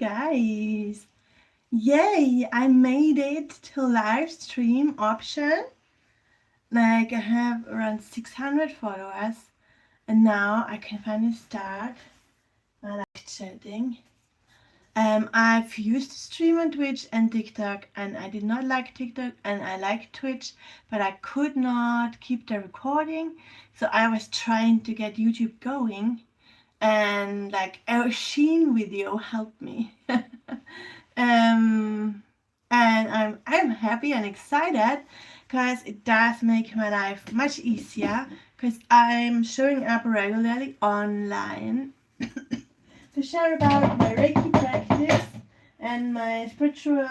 guys. Yay, I made it to live stream option. Like I have around 600 followers and now I can finally start my live chatting. I've used to stream on Twitch and TikTok and I did not like TikTok and I like Twitch, but I could not keep the recording. So I was trying to get YouTube going and like a Sheen video helped me. And I'm happy and excited because it does make my life much easier because I'm showing up regularly online to share about my Reiki practice and my spiritual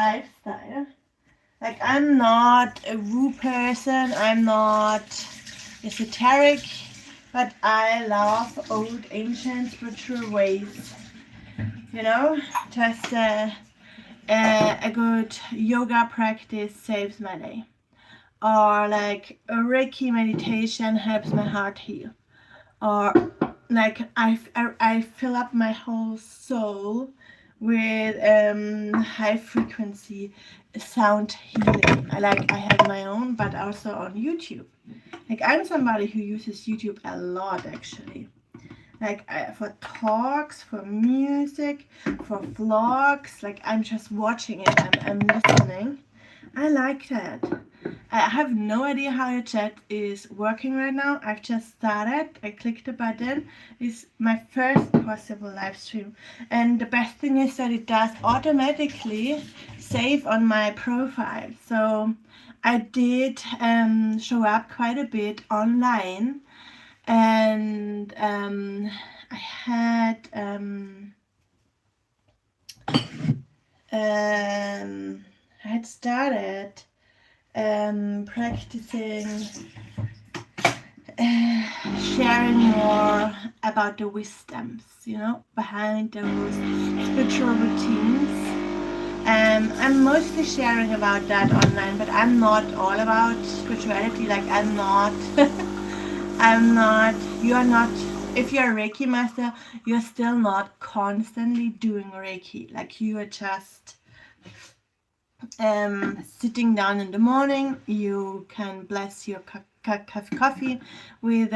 lifestyle. Like I'm not a woo person, I'm not esoteric, but I love old ancient spiritual ways. You know, just a good yoga practice saves my day. Or like a Reiki meditation helps my heart heal. Or like I fill up my whole soul with high frequency sound healing. I have my own, but also on YouTube. Like I'm somebody who uses YouTube a lot actually. Like for talks, for music, for vlogs. Like I'm just watching it. I'm listening. I like that. I have no idea how the chat is working right now. I've just started. I clicked the button. It's my first possible live stream. And the best thing is that it does automatically save on my profile. So I did show up quite a bit online. And I had started practicing sharing more about the wisdoms, you know, behind those spiritual routines. I'm mostly sharing about that online, but I'm not all about spirituality. Like I'm not, you are not, if you're a Reiki master, you're still not constantly doing Reiki. Like you are just sitting down in the morning, you can bless your coffee with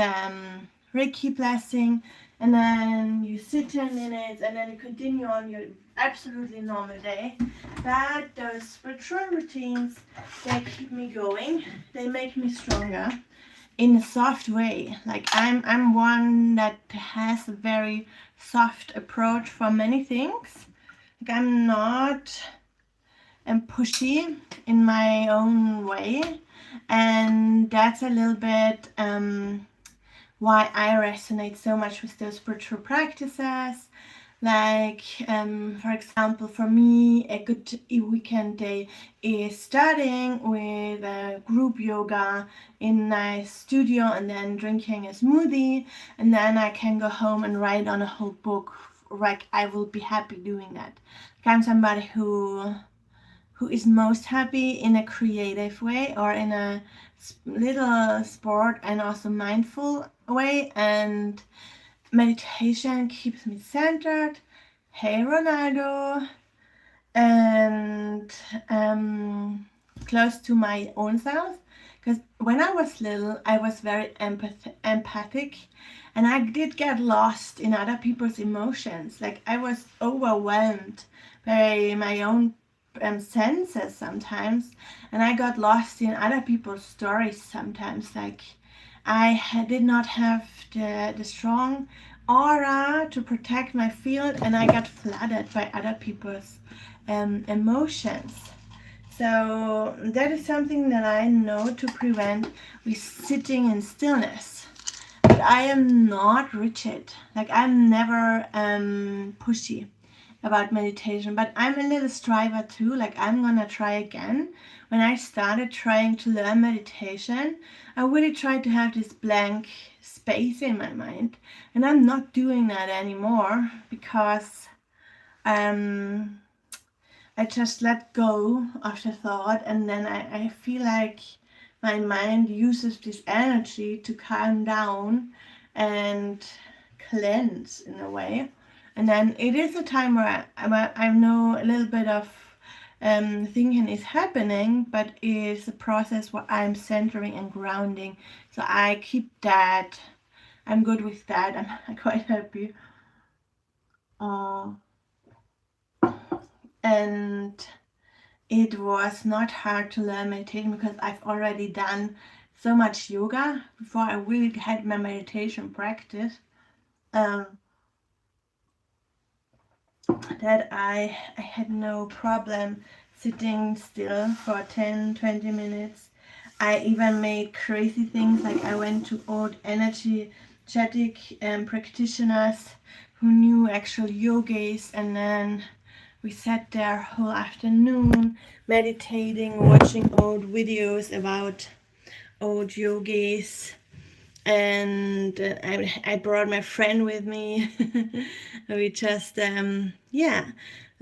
Reiki blessing, and then you sit 10 minutes and then you continue on your absolutely normal day. But those spiritual routines, they keep me going, they make me stronger in a soft way. Like I'm one that has a very soft approach for many things. Like I'm not pushy in my own way, and that's a little bit why I resonate so much with those spiritual practices. Like for example, for me a good weekend day is starting with a group yoga in a nice studio and then drinking a smoothie, and then I can go home and write on a whole book. Like I will be happy doing that. Like I'm somebody who is most happy in a creative way or in a little sport and also mindful way, and meditation keeps me centered. Hey Ronaldo. And close to my own self, because when I was little I was very empathic and I did get lost in other people's emotions. Like I was overwhelmed by my own senses sometimes, and I got lost in other people's stories sometimes. Like I did not have the strong aura to protect my field, and I got flooded by other people's emotions. So that is something that I know to prevent with sitting in stillness. But I am not rigid. Like I'm never pushy about meditation, but I'm a little striver too. Like I'm gonna try again. When I started trying to learn meditation, I really tried to have this blank space in my mind, and I'm not doing that anymore because I just let go of the thought, and then I feel like my mind uses this energy to calm down and cleanse in a way. And then it is a time where I know a little bit of thinking is happening, but it's a process where I'm centering and grounding. So I keep that. I'm good with that. I'm quite happy. And it was not hard to learn meditation because I've already done so much yoga before I really had my meditation practice. That I had no problem sitting still for 10-20 minutes. I even made crazy things, like I went to old energetic practitioners who knew actual yogis, and then we sat there whole afternoon meditating, watching old videos about old yogis. And I brought my friend with me. We just learned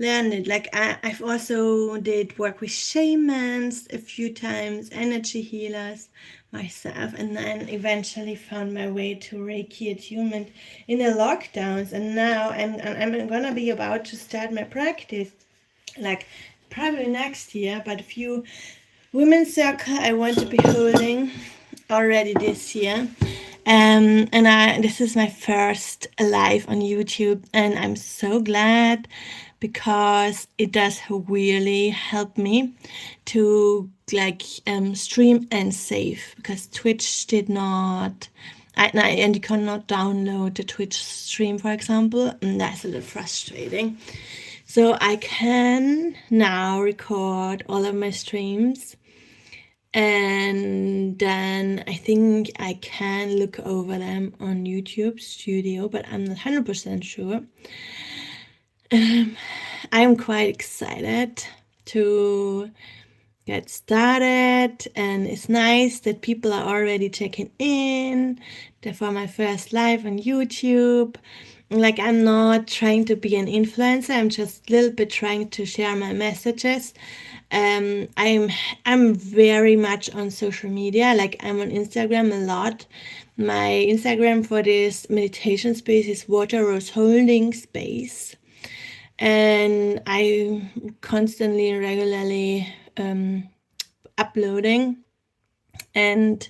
it. Like I've also did work with shamans a few times, energy healers myself, and then eventually found my way to Reiki attunement in the lockdowns. And now I'm gonna be about to start my practice, like probably next year, but a few women's circle I want to be holding already this year. And this is my first live on YouTube, and I'm so glad because it does really help me to stream and save, because Twitch did not. And you cannot download the Twitch stream, for example, and that's a little frustrating. So I can now record all of my streams, and then I think I can look over them on YouTube Studio, but I'm not 100% sure. I'm quite excited to get started, and it's nice that people are already checking in for my first live on YouTube. Like, I'm not trying to be an influencer, I'm just a little bit trying to share my messages. I'm very much on social media. Like, I'm on Instagram a lot. My Instagram for this meditation space is Water Rose Holding Space, and I constantly and regularly uploading, and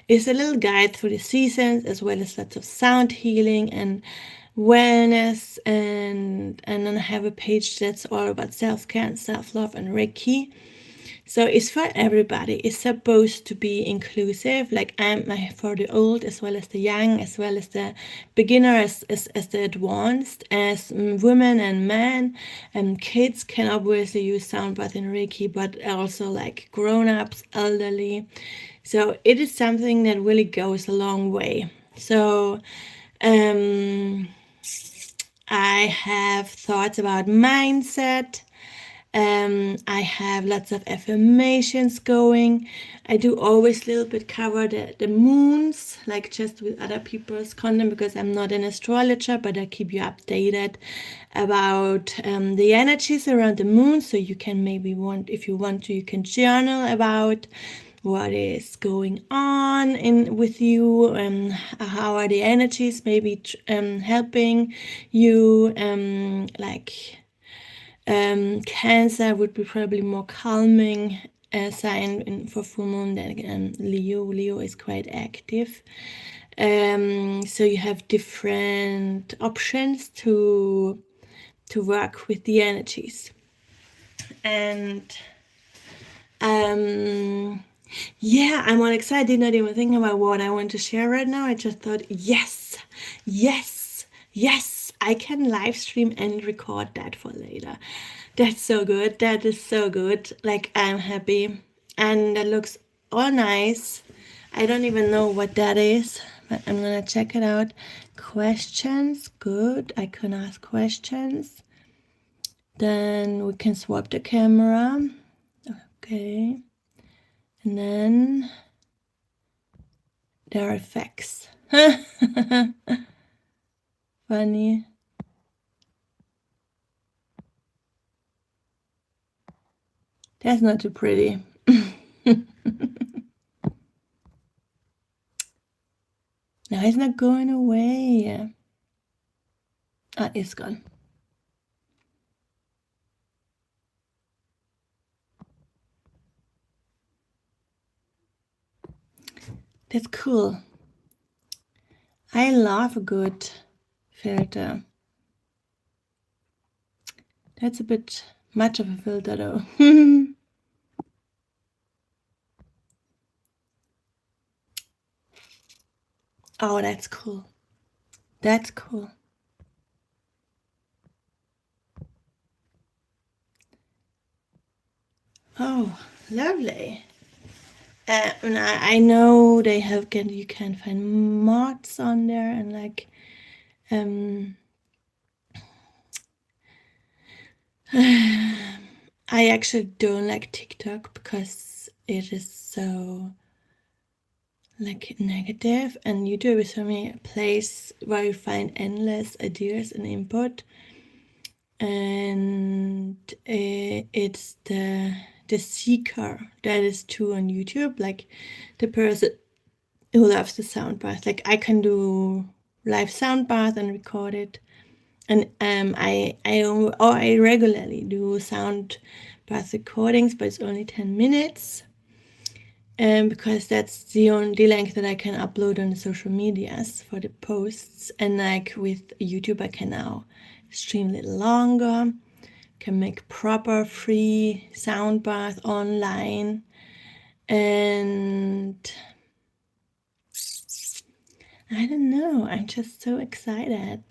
it's a little guide through the seasons, as well as lots of sound healing and wellness, and then I have a page that's all about self-care and self-love and Reiki. So it's for everybody. It's supposed to be inclusive. Like, I'm for the old as well as the young, as well as the beginner, as the advanced, as women and men, and kids can obviously use sound bath in Reiki, but also like grown-ups, elderly. So it is something that really goes a long way. So I have thoughts about mindset. I have lots of affirmations going. I do always a little bit cover the moons, like just with other people's content, because I'm not an astrologer, but I keep you updated about the energies around the moon. So you can maybe if you want to, you can journal about what is going on with you, how are the energies maybe helping you, Cancer would be probably more calming sign for full moon than Leo. Leo is quite active. So you have different options to work with the energies. And yeah, I'm all excited, not even thinking about what I want to share right now. I just thought, yes, I can live stream and record that for later. That's so good. That is so good. Like, I'm happy. And that looks all nice. I don't even know what that is, but I'm gonna check it out. Questions, good. I can ask questions. Then we can swap the camera. Okay. And then there are effects. Funny. That's not too pretty. No, it's not going away. It's gone. That's cool. I love a good filter. That's a bit much of a filter though. Oh, that's cool. That's cool. Oh, lovely. And I know they have you can find mods on there and like I actually don't like TikTok because it is so like negative, and YouTube is for me a place where you find endless ideas and input, and it's the seeker that is true on YouTube, like the person who loves the sound bath. Like I can do live sound bath and record it, and I regularly do sound bath recordings, but it's only 10 minutes. Because that's the only length that I can upload on the social medias for the posts. And like with YouTube, I can now stream a little longer, can make proper free sound bath online. And I don't know, I'm just so excited.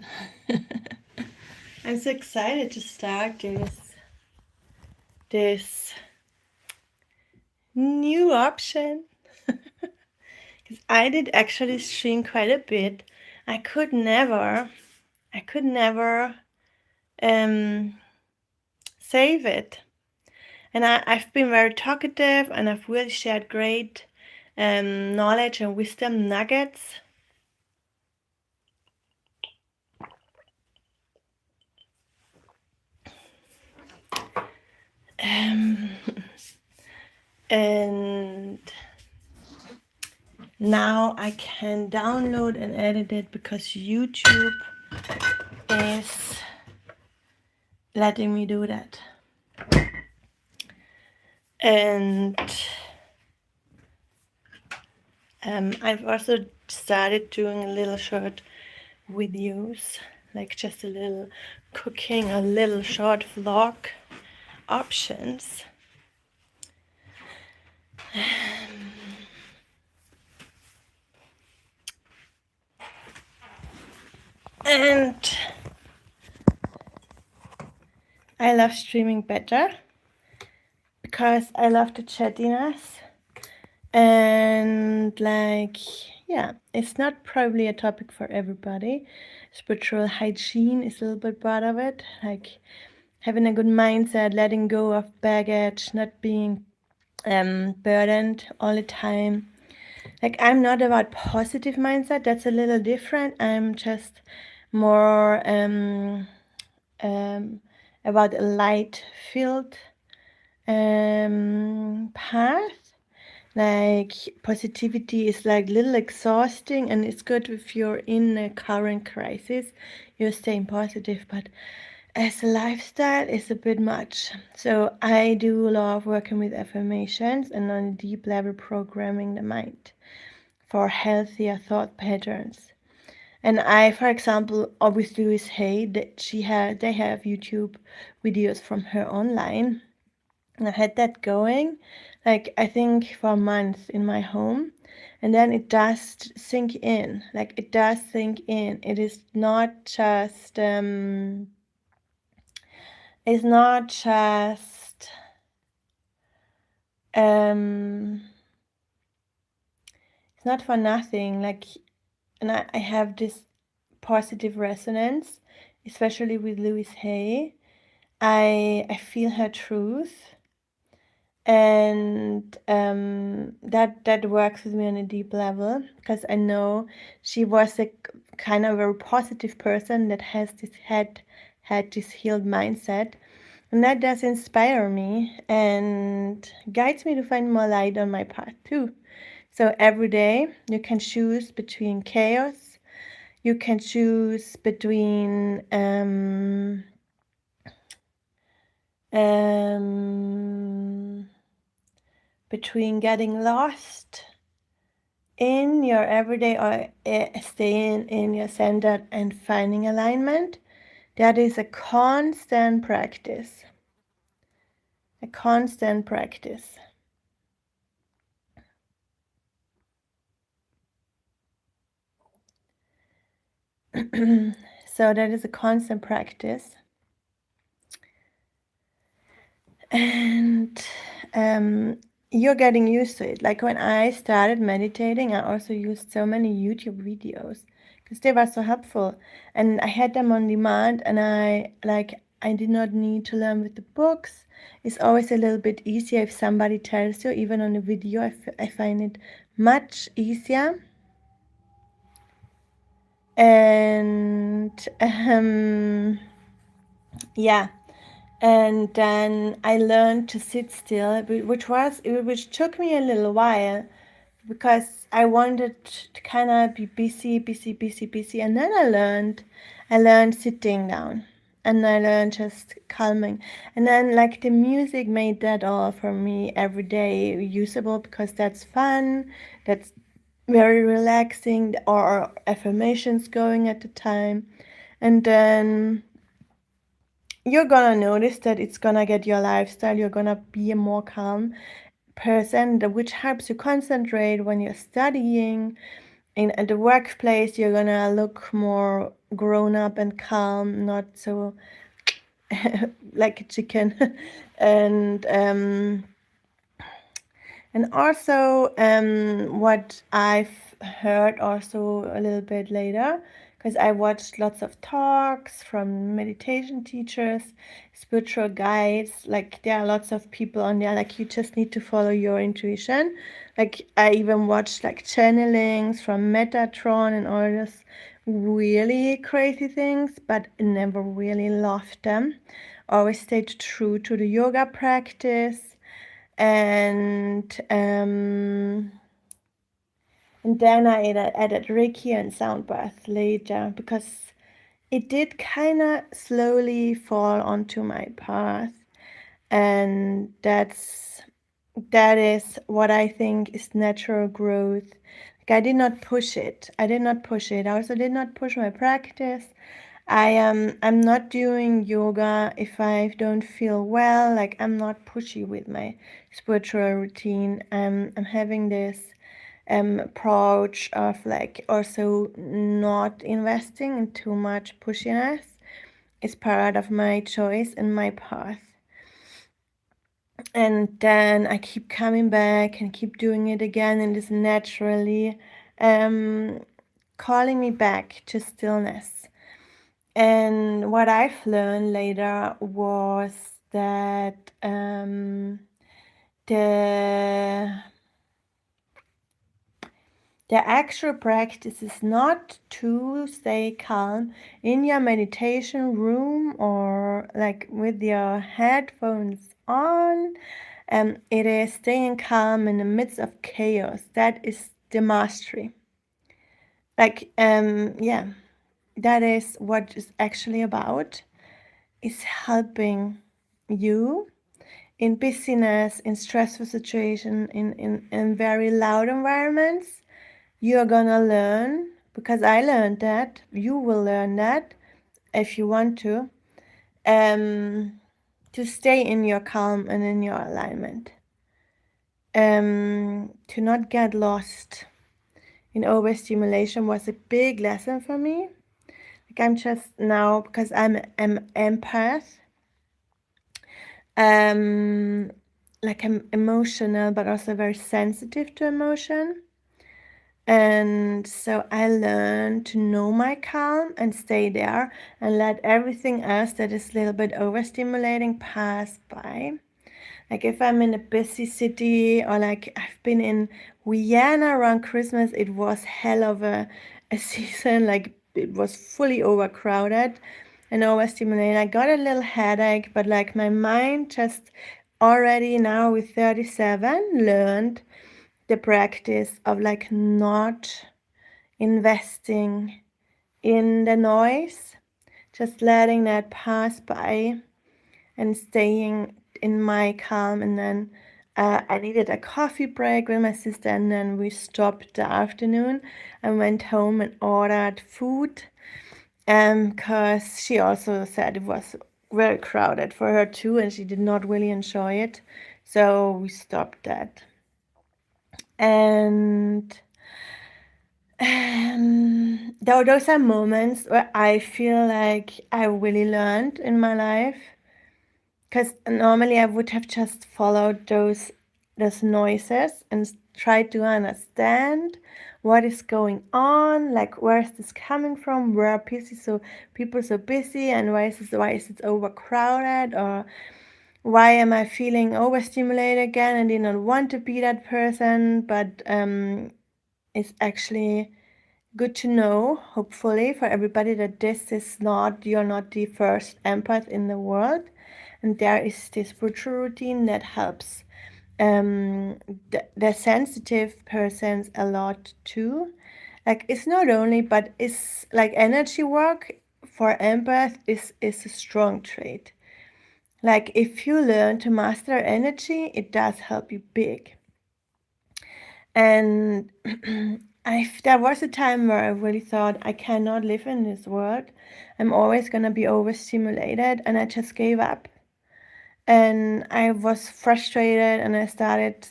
I'm so excited to start this new option. Because I did actually stream quite a bit. I could never save it. And I've been very talkative, and I've really shared great knowledge and wisdom nuggets. And now I can download and edit it because YouTube is letting me do that. And I've also started doing a little short videos, like just a little cooking, a little short vlog options. And I love streaming better because I love the chattiness, and like, yeah, it's not probably a topic for everybody. Spiritual hygiene is a little bit part of it, like having a good mindset, letting go of baggage, not being burdened all the time. Like, I'm not about positive mindset, that's a little different. I'm just more about a light filled path. Like, positivity is like a little exhausting, and it's good if you're in a current crisis, you're staying positive, but as a lifestyle it's a bit much. So I do love working with affirmations and on a deep level programming the mind for healthier thought patterns. And I, for example, with Louise Hay, that they have YouTube videos from her online. And I had that going, like I think for a month in my home, and then it does sink in. Like it does sink in. It is not just it's not just it's not for nothing. Like, and I have this positive resonance, especially with Louise Hay. I feel her truth, and that works with me on a deep level because I know she was a kind of a positive person that had this healed mindset, and that does inspire me and guides me to find more light on my path too. So every day you can choose between chaos, You can choose between getting lost in your everyday or staying in your center and finding alignment. That is a constant practice. A constant practice. So that is a constant practice. And you're getting used to it. Like when I started meditating, I also used so many YouTube videos because they were so helpful, and I had them on demand, and I did not need to learn with the books. It's always a little bit easier if somebody tells you, even on a video. I find it much easier. And yeah, and then I learned to sit still, which took me a little while because I wanted to kind of be busy, and then I learned sitting down, and I learned just calming, and then like the music made that all for me every day usable because that's fun, that's very relaxing, or affirmations going at the time, and then you're gonna notice that it's gonna get your lifestyle. You're gonna be a more calm person, which helps you concentrate when you're studying. At the workplace, you're gonna look more grown up and calm, not so like a chicken. and also, what I've heard also a little bit later, because I watched lots of talks from meditation teachers, spiritual guides. Like there are lots of people on there. Like you just need to follow your intuition. Like I even watched like channelings from Metatron and all this really crazy things, but never really loved them. Always stayed true to the yoga practice, and then I added Reiki and sound bath later because it did kind of slowly fall onto my path, and that is what I think is natural growth. Like I did not push it. I also did not push my practice. I'm not doing yoga if I don't feel well. Like I'm not pushy with my spiritual routine. I'm having this approach of like also not investing in too much pushiness. It's part of my choice and my path. And then I keep coming back and keep doing it again, and it's naturally calling me back to stillness. And what I've learned later was that the actual practice is not to stay calm in your meditation room or like with your headphones on. It is staying calm in the midst of chaos. That is the mastery. Like, yeah, that is what it's actually about. Is helping you in busyness, in stressful situation, in very loud environments. You're gonna learn, because I learned that, you will learn that if you want to stay in your calm and in your alignment. To not get lost in overstimulation was a big lesson for me. Like I'm just now, because I'm an empath, like I'm emotional but also very sensitive to emotion. And so I learned to know my calm and stay there and let everything else that is a little bit overstimulating pass by. Like if I'm in a busy city, or like I've been in Vienna around Christmas, it was hell of a season. Like it was fully overcrowded and overstimulated. I got a little headache, but like my mind just already now with 37 learned the practice of like not investing in the noise, just letting that pass by and staying in my calm. And then I needed a coffee break with my sister, and then we stopped the afternoon and went home and ordered food because she also said it was very crowded for her too, and she did not really enjoy it. So we stopped that. And those are moments where I feel like I really learned in my life, because normally I would have just followed those noises and tried to understand what is going on, like where is this coming from, where are people so busy, and why is it overcrowded, or why am I feeling overstimulated again and did not want to be that person. But it's actually good to know, hopefully, for everybody, that you're not the first empath in the world. And there is this spiritual routine that helps the sensitive persons a lot too. Like, it's not only, but it's like energy work for empath is a strong trait. Like, if you learn to master energy, it does help you big. And there was a time where I really thought, I cannot live in this world. I'm always going to be overstimulated. And I just gave up. And I was frustrated, and I started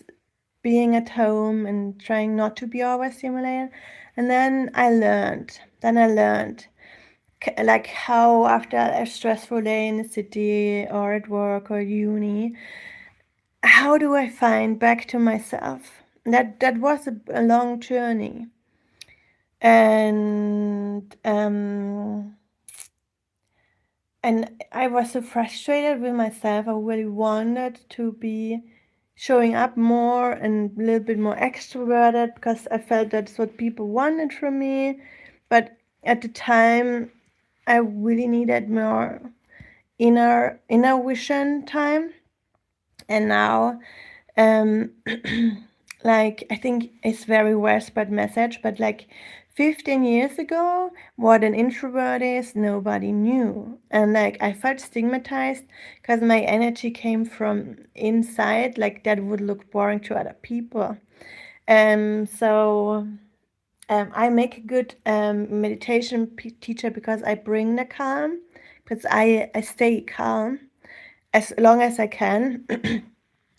being at home and trying not to be overstimulated. And then I learned. Like how after a stressful day in the city or at work or uni, how do I find back to myself? That was a long journey. And I was so frustrated with myself. I really wanted to be showing up more and a little bit more extroverted, because I felt that's what people wanted from me. But at the time, I really needed more inner vision time. And now, like, I think it's very widespread message, but like 15 years ago, what an introvert is, nobody knew. And like, I felt stigmatized because my energy came from inside, like that would look boring to other people. So I make a good meditation teacher because I bring the calm, because I stay calm as long as I can.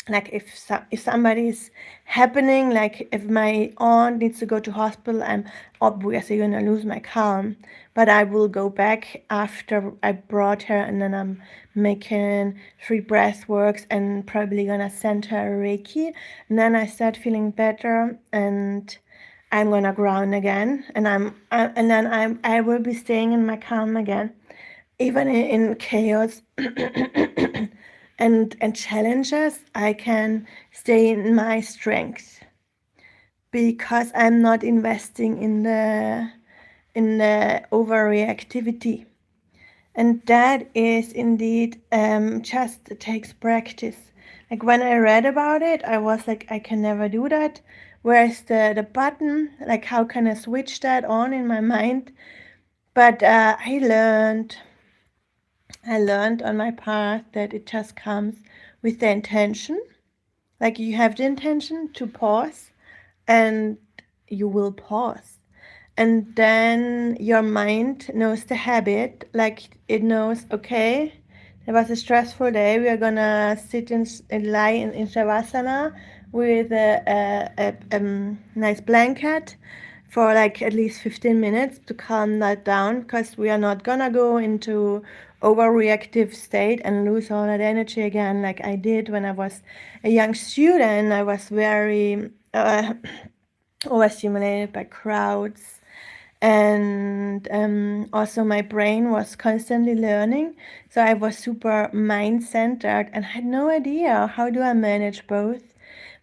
Like if somebody's happening, like if my aunt needs to go to hospital, I'm obviously gonna lose my calm, but I will go back after I brought her, and then I'm making 3 breath works and probably gonna send her Reiki, and then I start feeling better, and I'm gonna ground again, and I will be staying in my calm again, even in chaos. and challenges, I can stay in my strength because I'm not investing in the overreactivity. And that is indeed just takes practice. Like when I read about it, I was like, I can never do that. Where's the button? Like, how can I switch that on in my mind? But I learned on my path that it just comes with the intention. Like, you have the intention to pause, and you will pause. And then your mind knows the habit, like it knows, okay, it was a stressful day. We are gonna sit and lie in Shavasana with a nice blanket for like at least 15 minutes to calm that down, because we are not gonna go into overreactive state and lose all that energy again, like I did when I was a young student. I was very overstimulated by crowds, and also my brain was constantly learning, so I was super mind-centered and had no idea how do I manage both.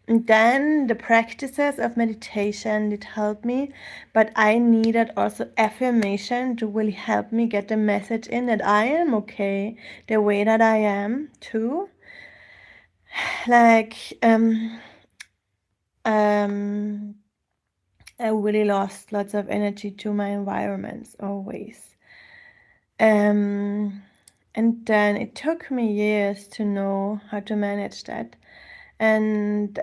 And then the practices of meditation did help me, but I needed also affirmation to really help me get the message in that I am okay the way that I am too. Like I really lost lots of energy to my environments always. And then it took me years to know how to manage that. And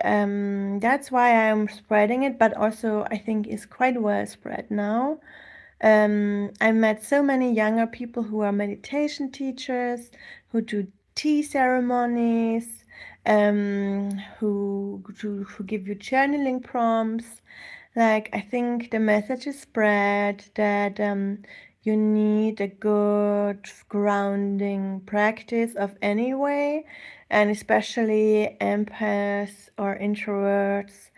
that's why I'm spreading it, but also I think it's quite well spread now. I met so many younger people who are meditation teachers, who do tea ceremonies, who give you journaling prompts. Like, I think the message is spread that you need a good grounding practice of any way, and especially empaths or introverts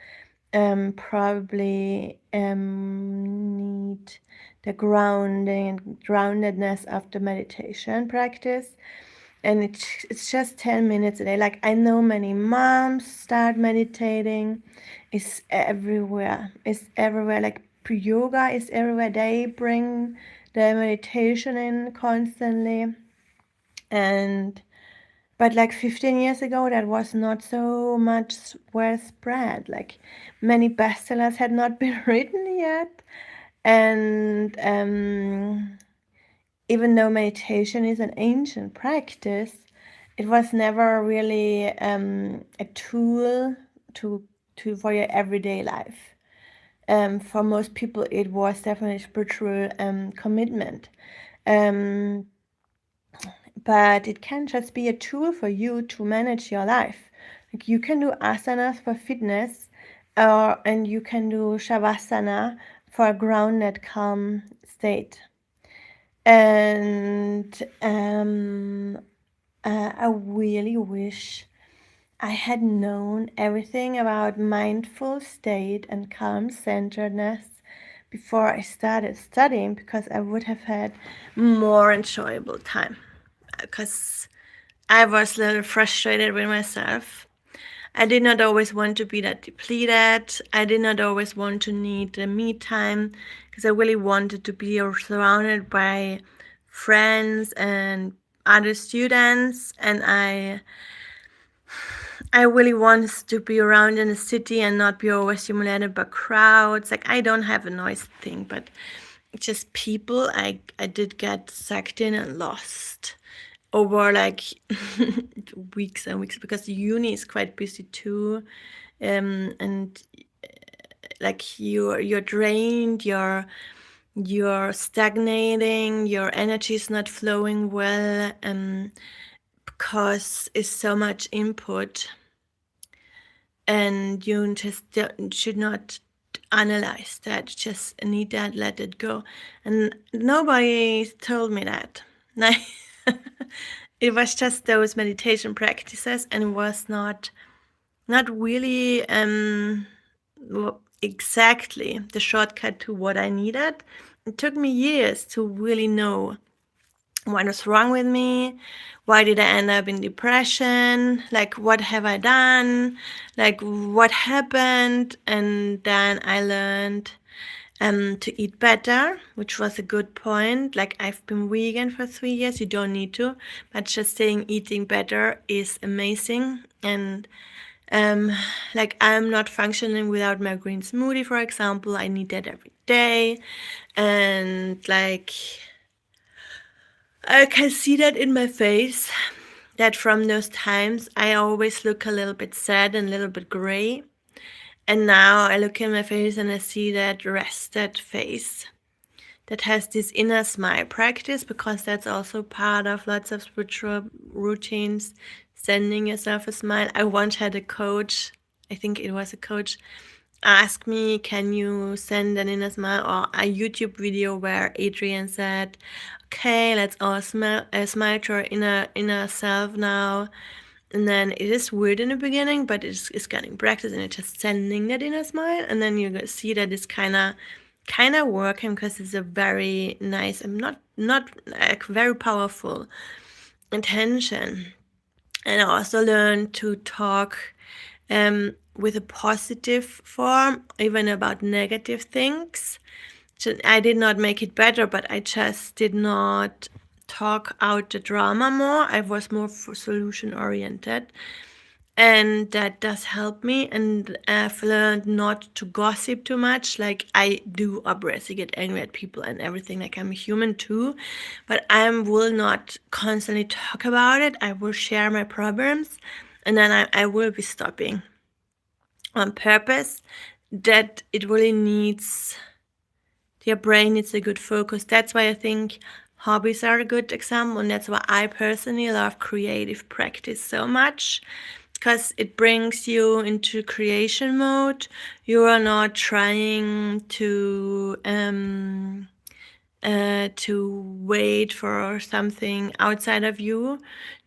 probably need the grounding and groundedness of the meditation practice. And it's just 10 minutes a day. Like, I know many moms start meditating. It's everywhere. It's everywhere. Like, yoga is everywhere. They bring the meditation in constantly. And but like 15 years ago, that was not so much well spread. Like, many bestsellers had not been written yet. And even though meditation is an ancient practice, it was never really a tool for your everyday life. For most people, it was definitely spiritual commitment. But it can just be a tool for you to manage your life. Like, you can do asanas for fitness, and you can do shavasana for a grounded, calm state. And I really wish I had known everything about mindful state and calm centeredness before I started studying, because I would have had more enjoyable time. Because I was a little frustrated with myself. I did not always want to be that depleted. I did not always want to need the me time, because I really wanted to be surrounded by friends and other students, and I really wanted to be around in the city and not be overstimulated by crowds. Like, I don't have a noise thing, but just people, I did get sucked in and lost over like weeks and weeks, because uni is quite busy too, and like you're drained, you're stagnating, your energy is not flowing well, because it's so much input, and you just should not analyze that, just need that, let it go. And nobody told me that. It was just those meditation practices, and it was not really exactly the shortcut to what I needed. It took me years to really know what was wrong with me. Why did I end up in depression? Like, what have I done? Like, what happened? And then I learned to eat better, which was a good point. Like, I've been vegan for 3 years. You don't need to, but just saying eating better is amazing. And like, I'm not functioning without my green smoothie, for example. I need that every day. And like, I can see that in my face, that from those times I always look a little bit sad and a little bit gray. And now I look in my face and I see that rested face that has this inner smile practice, because that's also part of lots of spiritual routines, sending yourself a smile. I once had a coach, I think it was a coach, ask me, can you send an inner smile, or a YouTube video where Adrian said, okay, let's all smile to our inner self now. And then it is weird in the beginning, but it's getting practice, and it's just sending that inner smile. And then you see that it's kind of working, because it's a very nice and not like very powerful intention. And I also learned to talk with a positive form, even about negative things. So I did not make it better, but I just did not talk out the drama more. I was more solution oriented. and that does help me. And I've learned not to gossip too much. Like, I do obviously get angry at people and everything, like I'm a human too, but I will not constantly talk about it. I will share my problems, and then I will be stopping on purpose. That it really needs, your brain needs a good focus. That's why I think hobbies are a good example, and that's why I personally love creative practice so much, because it brings you into creation mode. You are not trying to wait for something outside of you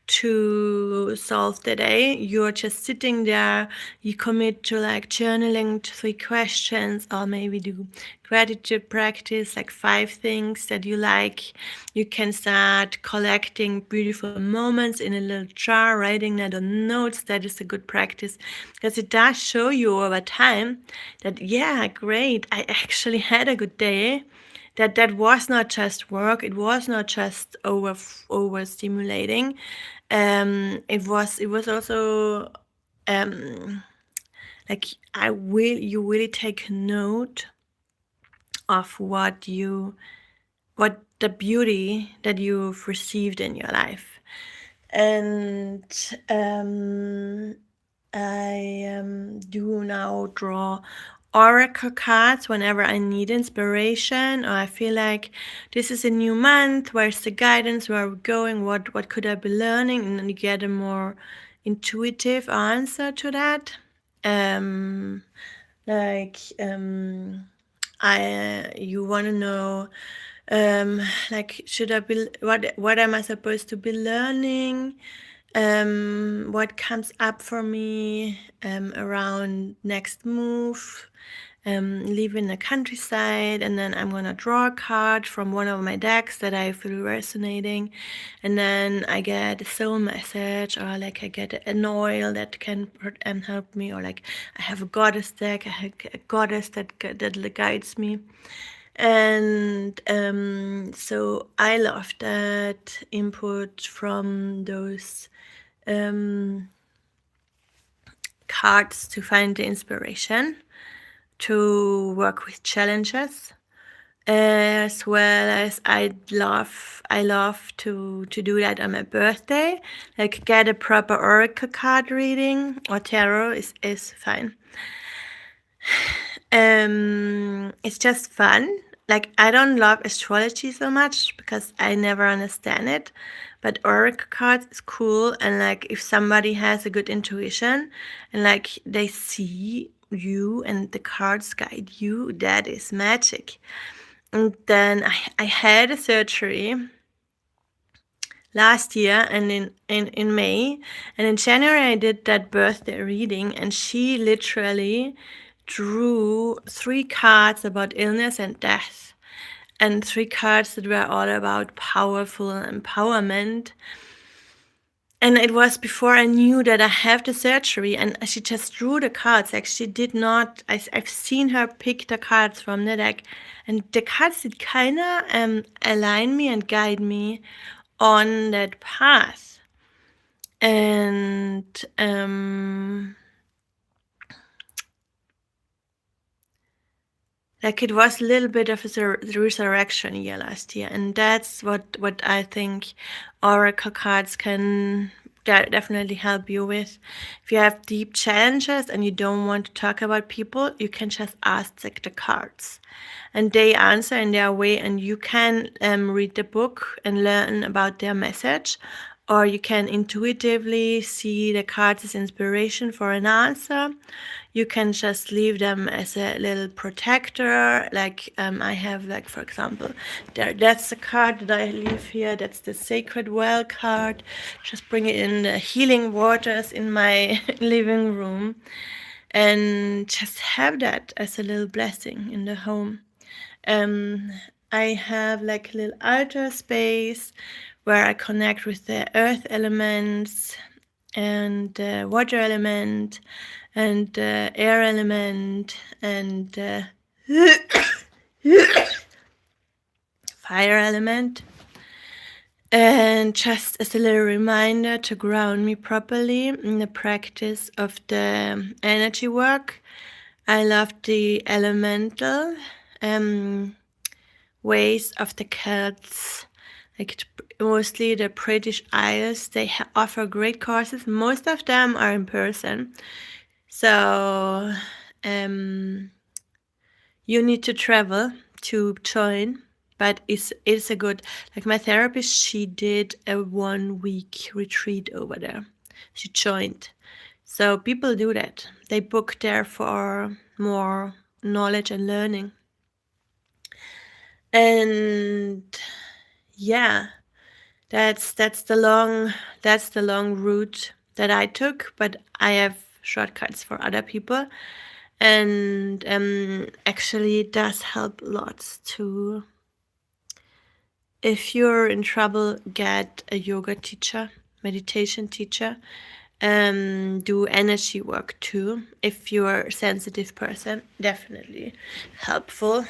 to solve the day. You're just sitting there. You commit to like journaling 3 questions, or maybe do gratitude practice, like 5 things that you like. You can start collecting beautiful moments in a little jar, writing that on notes. That is a good practice, because it does show you over time that, yeah, great, I actually had a good day. That was not just work. It was not just overstimulating. It was also like you really take note of what the beauty that you've received in your life. And I do now draw oracle cards whenever I need inspiration, or I feel like this is a new month. Where's the guidance? Where are we going? What could I be learning? And then you get a more intuitive answer to that. Like you want to know, like, should I be, what am I supposed to be learning? What comes up for me around next move, leaving the countryside. And then I'm gonna draw a card from one of my decks that I feel resonating, and then I get a soul message, or like I get an oil that can help me, or like I have a goddess deck, I have a goddess that guides me. And so I love that input from those cards to find the inspiration to work with challenges, as well as I love to do that on my birthday, like get a proper oracle card reading, or tarot is fine. It's just fun. Like, I don't love astrology so much because I never understand it, but oracle cards is cool. And like, if somebody has a good intuition and like they see you and the cards guide you, that is magic. And then I had a surgery last year, and in May, and in January I did that birthday reading, and she literally drew 3 cards about illness and death, and 3 cards that were all about powerful empowerment. And it was before I knew that I have the surgery, and she just drew the cards. Like, she did not, I've seen her pick the cards from the deck, and the cards did kind of align me and guide me on that path. And like, it was a little bit of a resurrection year last year, and that's what I think oracle cards can definitely help you with. If you have deep challenges and you don't want to talk about people, you can just ask like the cards, and they answer in their way, and you can read the book and learn about their message, or you can intuitively see the cards as inspiration for an answer. You can just leave them as a little protector. Like, I have, like, for example, that's the card that I leave here. That's the Sacred Well card. Just bring it in the healing waters in my living room, and just have that as a little blessing in the home. I have like a little altar space where I connect with the earth elements, and the water element, and the air element, and fire element. And just as a little reminder to ground me properly in the practice of the energy work, I love the elemental ways of the Celts, like mostly the British Isles. They offer great courses. Most of them are in person. So you need to travel to join, but it's a good, like my therapist, she did a 1 week retreat over there. She joined. So people do that. They book there for more knowledge and learning. And yeah, that's the long route that I took, but I have shortcuts for other people. And actually it does help lots to, if you're in trouble, get a yoga teacher, meditation teacher, do energy work too. If you're a sensitive person, definitely helpful.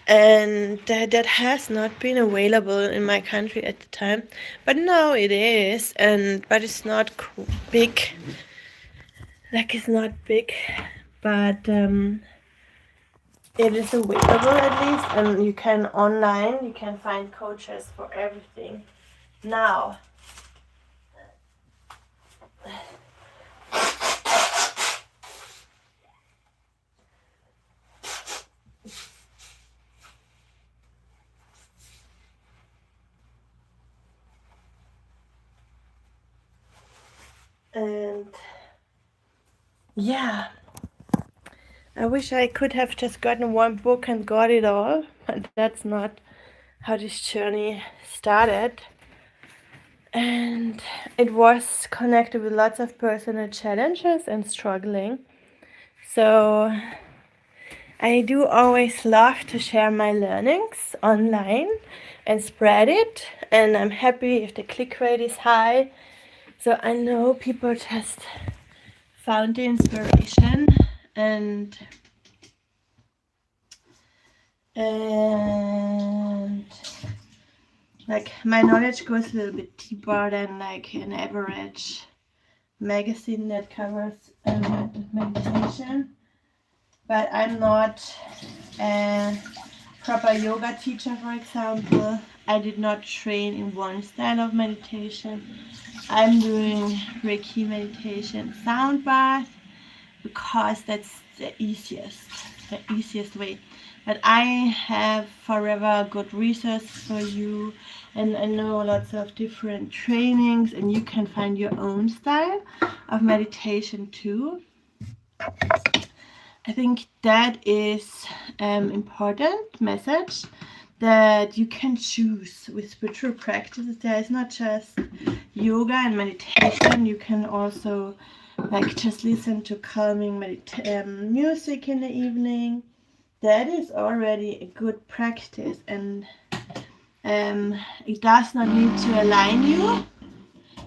And that has not been available in my country at the time, but now it is. But it's not big, like it's not big, but it is available at least, and you can find coaches for everything now. And yeah, I wish I could have just gotten one book and got it all, but that's not how this journey started. And it was connected with lots of personal challenges and struggling. So I do always love to share my learnings online and spread it. And I'm happy if the click rate is high. So I know people just found the inspiration, and like my knowledge goes a little bit deeper than like an average magazine that covers meditation. But I'm not a proper yoga teacher, for example. I did not train in one style of meditation. I'm doing Reiki meditation sound bath because that's the easiest way. But I have forever good resources for you, and I know lots of different trainings, and you can find your own style of meditation too. I think that is important message, that you can choose with spiritual practices. There is not just yoga and meditation. You can also like just listen to calming music in the evening. That is already a good practice, and it does not need to align you.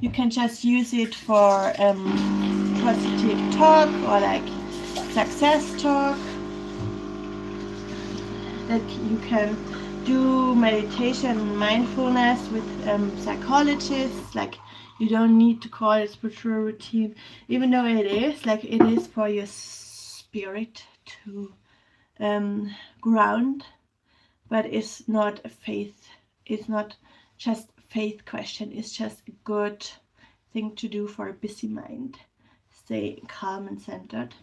You can just use it for positive talk or like success talk. That you can do meditation and mindfulness with psychologists. Like you don't need to call it spiritual routine, even though it is like it is for your spirit to ground, but it's not a faith. It's not just faith question. It's just a good thing to do for a busy mind. Stay calm and centered.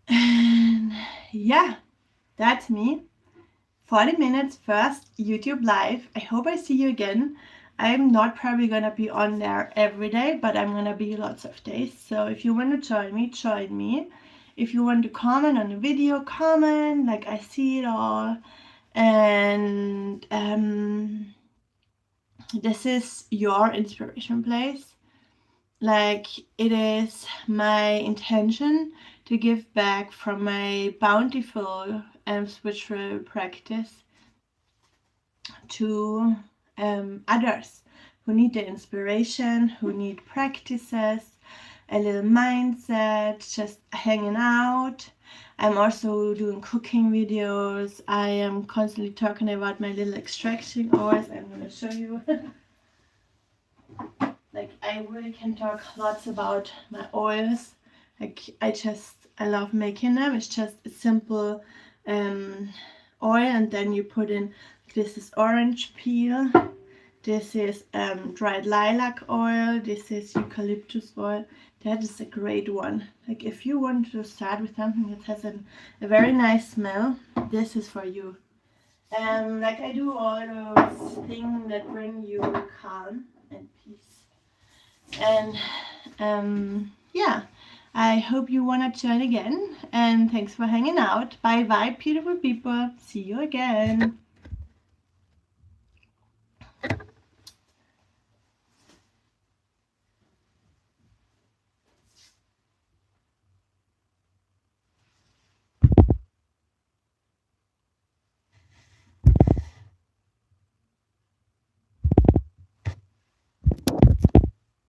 And yeah, that's me. 40 minutes first YouTube live. I hope I see you again. I'm not probably gonna be on there every day, but I'm gonna be lots of days. So if you want to join me, join me. If you want to comment on the video, comment. Like I see it all. And this is your inspiration place. Like, it is my intention to give back from my bountiful spiritual practice to others who need the inspiration, who need practices, a little mindset, just hanging out. I'm also doing cooking videos. I am constantly talking about my little extraction oils. I'm going to show you. Like, I really can talk lots about my oils. Like, I love making them. It's just a simple oil, and then you put in, this is orange peel, this is dried lilac oil, this is eucalyptus oil. That is a great one. Like, if you want to start with something that has a very nice smell, this is for you. Like, I do all those things that bring you calm and peace. And yeah, I hope you want to join again, and thanks for hanging out. Bye bye, beautiful people. See you again.